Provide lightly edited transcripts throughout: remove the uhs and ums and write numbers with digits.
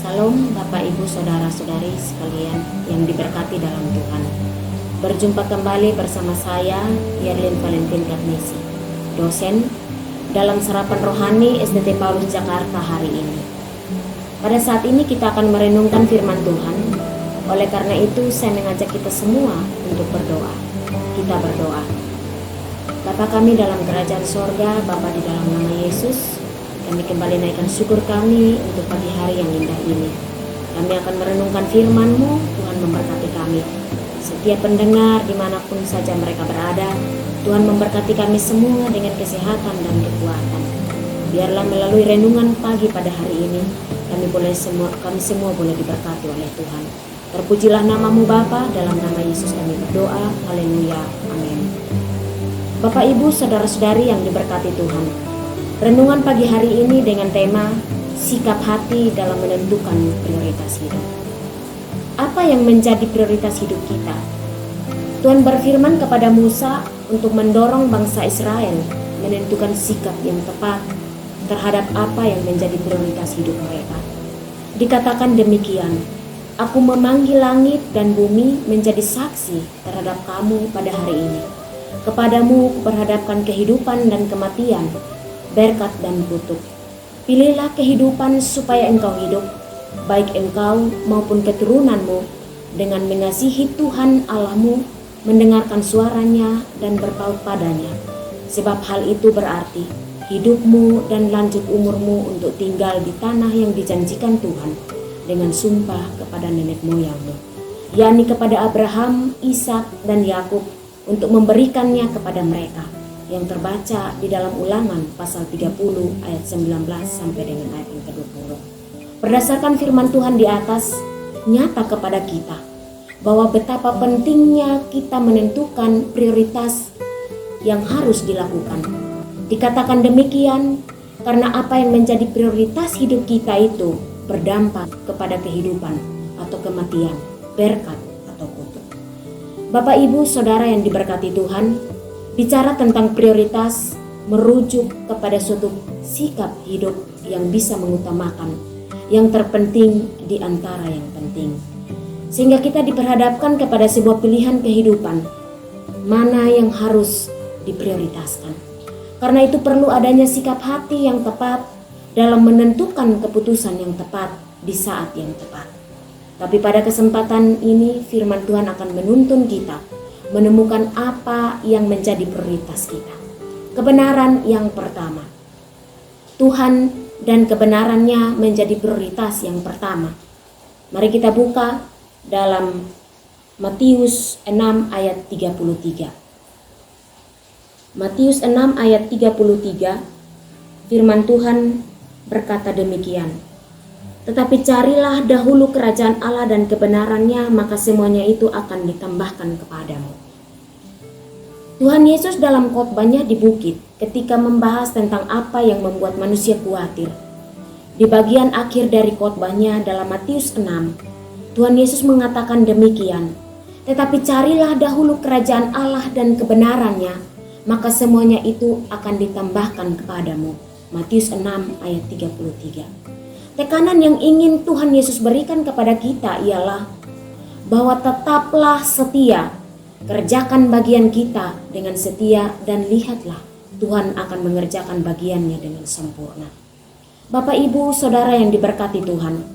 Salam Bapak Ibu Saudara-saudari sekalian yang diberkati dalam Tuhan. Berjumpa kembali bersama saya Yerlin Valentin Karnesi, dosen dalam Sarapan Rohani SDT Paulus Jakarta hari ini. Pada saat ini kita akan merenungkan firman Tuhan. Oleh karena itu saya mengajak kita semua untuk berdoa. Kita berdoa. Bapa kami dalam kerajaan sorga, Bapa di dalam nama Yesus, kami kembali naikkan syukur kami untuk pagi hari yang indah ini. Kami akan merenungkan firman-Mu, Tuhan memberkati kami. Setiap pendengar dimanapun saja mereka berada, Tuhan memberkati kami semua dengan kesehatan dan kekuatan. Biarlah melalui renungan pagi pada hari ini, kami semua boleh diberkati oleh Tuhan. Terpujilah nama-Mu Bapa, dalam nama Yesus kami berdoa. Haleluya. Amin. Bapak Ibu Saudara-saudari yang diberkati Tuhan, renungan pagi hari ini dengan tema sikap hati dalam menentukan prioritas hidup. Apa yang menjadi prioritas hidup kita? Tuhan berfirman kepada Musa untuk mendorong bangsa Israel menentukan sikap yang tepat terhadap apa yang menjadi prioritas hidup mereka. Dikatakan demikian, Aku memanggil langit dan bumi menjadi saksi terhadap kamu pada hari ini. Kepadamu kuperhadapkan kehidupan dan kematian, berkat dan kutuk. Pilihlah kehidupan supaya engkau hidup, baik engkau maupun keturunanmu, dengan mengasihi Tuhan Allahmu, mendengarkan suaranya dan berpaut padanya. Sebab hal itu berarti hidupmu dan lanjut umurmu untuk tinggal di tanah yang dijanjikan Tuhan dengan sumpah kepada nenek moyangmu, yakni kepada Abraham, Ishak dan Yakub, untuk memberikannya kepada mereka, yang terbaca di dalam Ulangan pasal 30 ayat 19 sampai dengan ayat yang ke-20. Berdasarkan firman Tuhan di atas, nyata kepada kita bahwa betapa pentingnya kita menentukan prioritas yang harus dilakukan. Dikatakan demikian karena apa yang menjadi prioritas hidup kita itu berdampak kepada kehidupan atau kematian, berkat atau kutuk. Bapak Ibu Saudara yang diberkati Tuhan, bicara tentang prioritas merujuk kepada suatu sikap hidup yang bisa mengutamakan yang terpenting di antara yang penting. Sehingga kita diperhadapkan kepada sebuah pilihan kehidupan, mana yang harus diprioritaskan. Karena itu perlu adanya sikap hati yang tepat dalam menentukan keputusan yang tepat di saat yang tepat. Tapi pada kesempatan ini firman Tuhan akan menuntun kita menemukan apa yang menjadi prioritas kita. Kebenaran yang pertama. Tuhan dan kebenarannya menjadi prioritas yang pertama. Mari kita buka dalam Matius 6 ayat 33. Matius 6 ayat 33, firman Tuhan berkata demikian. Tetapi carilah dahulu kerajaan Allah dan kebenarannya, maka semuanya itu akan ditambahkan kepadamu. Tuhan Yesus dalam khotbahnya di bukit ketika membahas tentang apa yang membuat manusia khawatir. Di bagian akhir dari khotbahnya dalam Matius 6, Tuhan Yesus mengatakan demikian. Tetapi carilah dahulu kerajaan Allah dan kebenarannya, maka semuanya itu akan ditambahkan kepadamu. Matius 6 ayat 33. Tekanan yang ingin Tuhan Yesus berikan kepada kita ialah bahwa tetaplah setia, kerjakan bagian kita dengan setia, dan lihatlah Tuhan akan mengerjakan bagiannya dengan sempurna. Bapak Ibu Saudara yang diberkati Tuhan,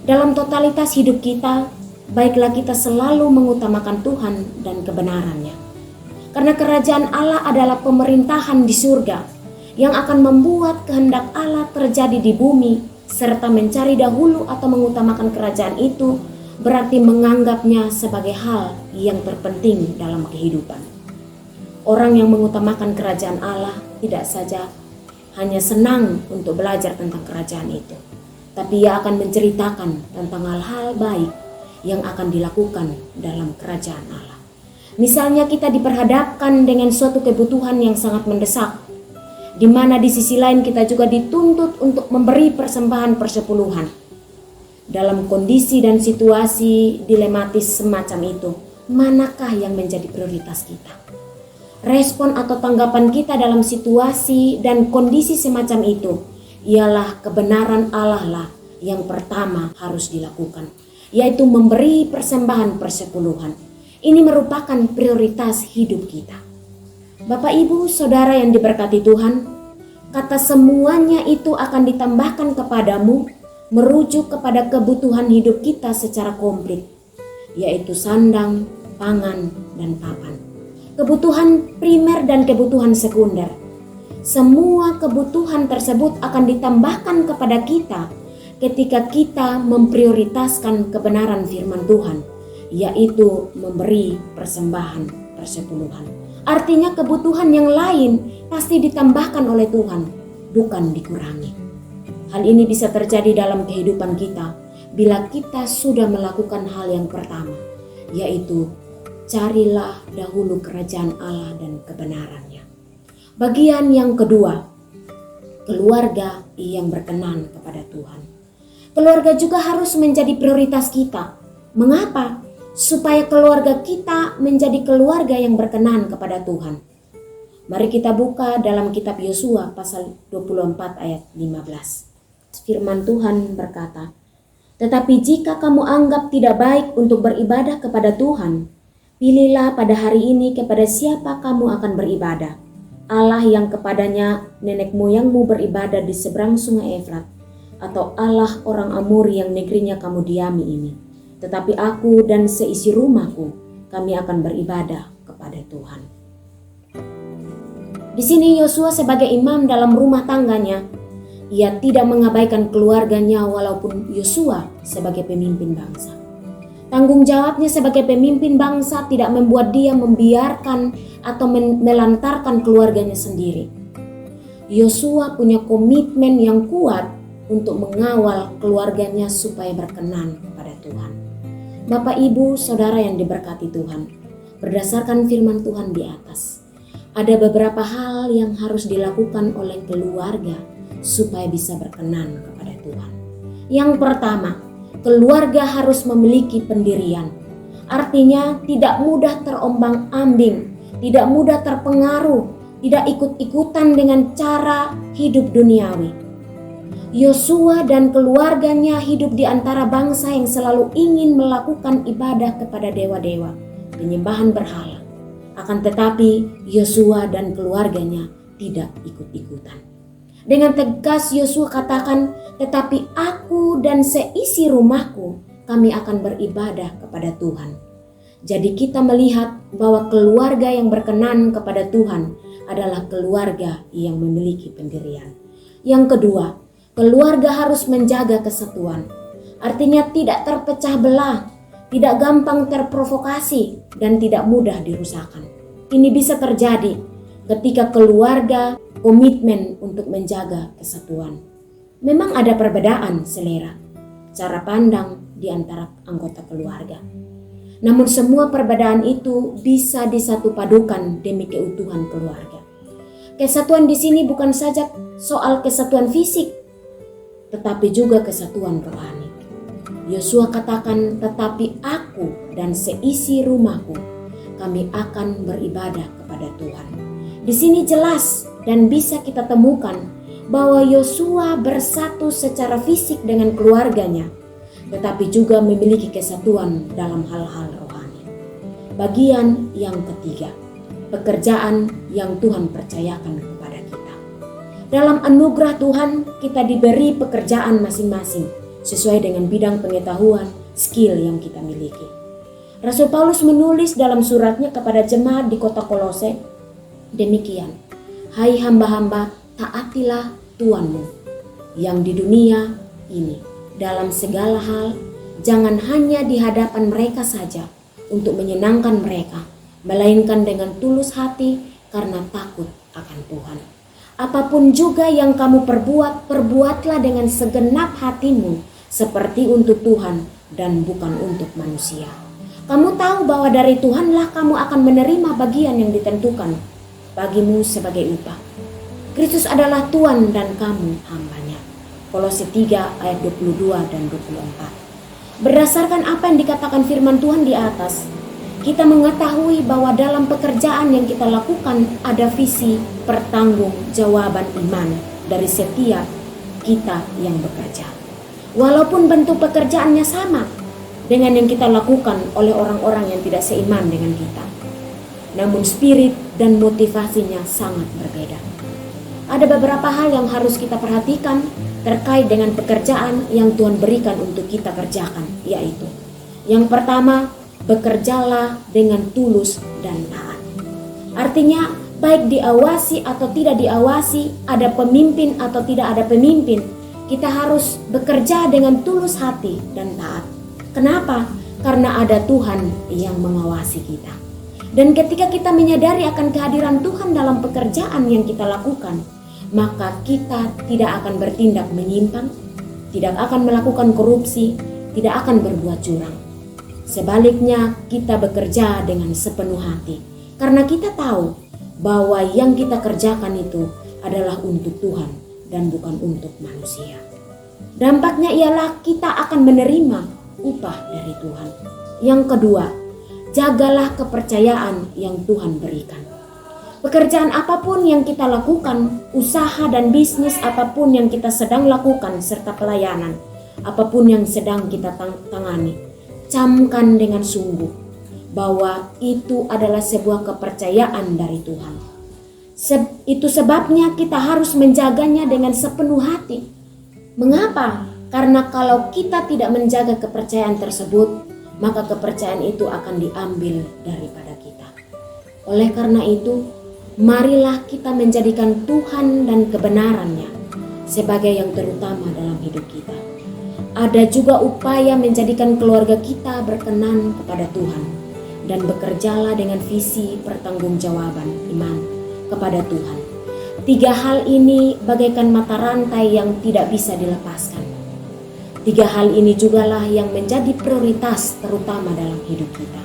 dalam totalitas hidup kita, baiklah kita selalu mengutamakan Tuhan dan kebenarannya. Karena kerajaan Allah adalah pemerintahan di surga yang akan membuat kehendak Allah terjadi di bumi, serta mencari dahulu atau mengutamakan kerajaan itu berarti menganggapnya sebagai hal yang terpenting dalam kehidupan. Orang yang mengutamakan kerajaan Allah tidak saja hanya senang untuk belajar tentang kerajaan itu, tapi ia akan menceritakan tentang hal-hal baik yang akan dilakukan dalam kerajaan Allah. Misalnya kita diperhadapkan dengan suatu kebutuhan yang sangat mendesak, di mana di sisi lain kita juga dituntut untuk memberi persembahan persepuluhan. Dalam kondisi dan situasi dilematis semacam itu, manakah yang menjadi prioritas kita? Respon atau tanggapan kita dalam situasi dan kondisi semacam itu ialah kebenaran Allah lah yang pertama harus dilakukan, yaitu memberi persembahan persepuluhan. Ini merupakan prioritas hidup kita. Bapak, Ibu, Saudara yang diberkati Tuhan, kata semuanya itu akan ditambahkan kepadamu merujuk kepada kebutuhan hidup kita secara komplit, yaitu sandang, pangan, dan papan. Kebutuhan primer dan kebutuhan sekunder. Semua kebutuhan tersebut akan ditambahkan kepada kita ketika kita memprioritaskan kebenaran firman Tuhan, yaitu memberi persembahan persepuluhan. Artinya kebutuhan yang lain pasti ditambahkan oleh Tuhan, bukan dikurangi. Hal ini bisa terjadi dalam kehidupan kita bila kita sudah melakukan hal yang pertama, yaitu carilah dahulu kerajaan Allah dan kebenarannya. Bagian yang kedua, keluarga yang berkenan kepada Tuhan. Keluarga juga harus menjadi prioritas kita. Mengapa? Supaya keluarga kita menjadi keluarga yang berkenan kepada Tuhan. Mari kita buka dalam kitab Yosua pasal 24 ayat 15. Firman Tuhan berkata, "Tetapi jika kamu anggap tidak baik untuk beribadah kepada Tuhan, pilihlah pada hari ini kepada siapa kamu akan beribadah. Allah yang kepadanya nenek moyangmu beribadah di seberang sungai Efrat, atau Allah orang Amor yang negerinya kamu diami ini. Tetapi aku dan seisi rumahku, kami akan beribadah kepada Tuhan." Di sini Yosua sebagai imam dalam rumah tangganya, ia tidak mengabaikan keluarganya walaupun Yosua sebagai pemimpin bangsa. Tanggung jawabnya sebagai pemimpin bangsa tidak membuat dia membiarkan atau melantarkan keluarganya sendiri. Yosua punya komitmen yang kuat untuk mengawal keluarganya supaya berkenan kepada Tuhan. Bapak, Ibu, Saudara yang diberkati Tuhan, berdasarkan firman Tuhan di atas, ada beberapa hal yang harus dilakukan oleh keluarga supaya bisa berkenan kepada Tuhan. Yang pertama, keluarga harus memiliki pendirian. Artinya tidak mudah terombang-ambing, tidak mudah terpengaruh, tidak ikut-ikutan dengan cara hidup duniawi. Yosua dan keluarganya hidup di antara bangsa yang selalu ingin melakukan ibadah kepada dewa-dewa, penyembahan berhala. Akan tetapi Yosua dan keluarganya tidak ikut-ikutan. Dengan tegas Yosua katakan, "Tetapi aku dan seisi rumahku, kami akan beribadah kepada Tuhan." Jadi kita melihat bahwa keluarga yang berkenan kepada Tuhan adalah keluarga yang memiliki pendirian. Yang kedua, keluarga harus menjaga kesatuan. Artinya tidak terpecah belah, tidak gampang terprovokasi, dan tidak mudah dirusakkan. Ini bisa terjadi ketika keluarga komitmen untuk menjaga kesatuan. Memang ada perbedaan selera, cara pandang di antara anggota keluarga. Namun semua perbedaan itu bisa disatupadukan demi keutuhan keluarga. Kesatuan di sini bukan saja soal kesatuan fisik, tetapi juga kesatuan rohani. Yosua katakan, "Tetapi aku dan seisi rumahku, kami akan beribadah kepada Tuhan." Di sini jelas dan bisa kita temukan bahwa Yosua bersatu secara fisik dengan keluarganya, tetapi juga memiliki kesatuan dalam hal-hal rohani. Bagian yang ketiga, pekerjaan yang Tuhan percayakan kepada kita. Dalam anugerah Tuhan, kita diberi pekerjaan masing-masing sesuai dengan bidang pengetahuan, skill yang kita miliki. Rasul Paulus menulis dalam suratnya kepada jemaat di kota Kolose demikian, "Hai hamba-hamba, taatilah Tuanmu yang di dunia ini dalam segala hal, jangan hanya di hadapan mereka saja untuk menyenangkan mereka, melainkan dengan tulus hati karena takut akan Tuhan. Apapun juga yang kamu perbuat, perbuatlah dengan segenap hatimu seperti untuk Tuhan dan bukan untuk manusia. Kamu tahu bahwa dari Tuhanlah kamu akan menerima bagian yang ditentukan bagimu sebagai upah. Kristus adalah Tuhan dan kamu hambanya." Kolose 3 ayat 22 dan 24. Berdasarkan apa yang dikatakan firman Tuhan di atas, kita mengetahui bahwa dalam pekerjaan yang kita lakukan ada visi pertanggungjawaban iman dari setiap kita yang bekerja. Walaupun bentuk pekerjaannya sama dengan yang kita lakukan oleh orang-orang yang tidak seiman dengan kita, namun spirit dan motivasinya sangat berbeda. Ada beberapa hal yang harus kita perhatikan terkait dengan pekerjaan yang Tuhan berikan untuk kita kerjakan, yaitu yang pertama, bekerjalah dengan tulus dan taat. Artinya, baik diawasi atau tidak diawasi, ada pemimpin atau tidak ada pemimpin, kita harus bekerja dengan tulus hati dan taat. Kenapa? Karena ada Tuhan yang mengawasi kita. Dan ketika kita menyadari akan kehadiran Tuhan dalam pekerjaan yang kita lakukan, maka kita tidak akan bertindak menyimpang, tidak akan melakukan korupsi, tidak akan berbuat curang. Sebaliknya, kita bekerja dengan sepenuh hati, karena kita tahu bahwa yang kita kerjakan itu adalah untuk Tuhan dan bukan untuk manusia. Dampaknya ialah kita akan menerima upah dari Tuhan. Yang kedua, jagalah kepercayaan yang Tuhan berikan. Pekerjaan apapun yang kita lakukan, usaha dan bisnis apapun yang kita sedang lakukan, serta pelayanan apapun yang sedang kita tangani, camkan dengan sungguh bahwa itu adalah sebuah kepercayaan dari Tuhan. Itu sebabnya kita harus menjaganya dengan sepenuh hati. Mengapa? Karena kalau kita tidak menjaga kepercayaan tersebut, maka kepercayaan itu akan diambil daripada kita. Oleh karena itu, marilah kita menjadikan Tuhan dan kebenarannya sebagai yang terutama dalam hidup kita. Ada juga upaya menjadikan keluarga kita berkenan kepada Tuhan dan bekerjalah dengan visi pertanggungjawaban iman kepada Tuhan. 3 hal ini bagaikan mata rantai yang tidak bisa dilepaskan. 3 hal ini jugalah yang menjadi prioritas terutama dalam hidup kita.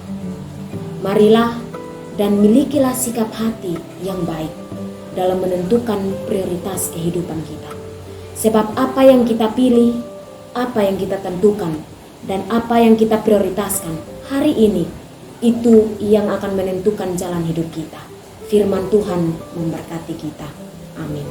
Marilah dan milikilah sikap hati yang baik dalam menentukan prioritas kehidupan kita. Sebab apa yang kita pilih, apa yang kita tentukan, dan apa yang kita prioritaskan hari ini, itu yang akan menentukan jalan hidup kita. Firman Tuhan memberkati kita. Amin.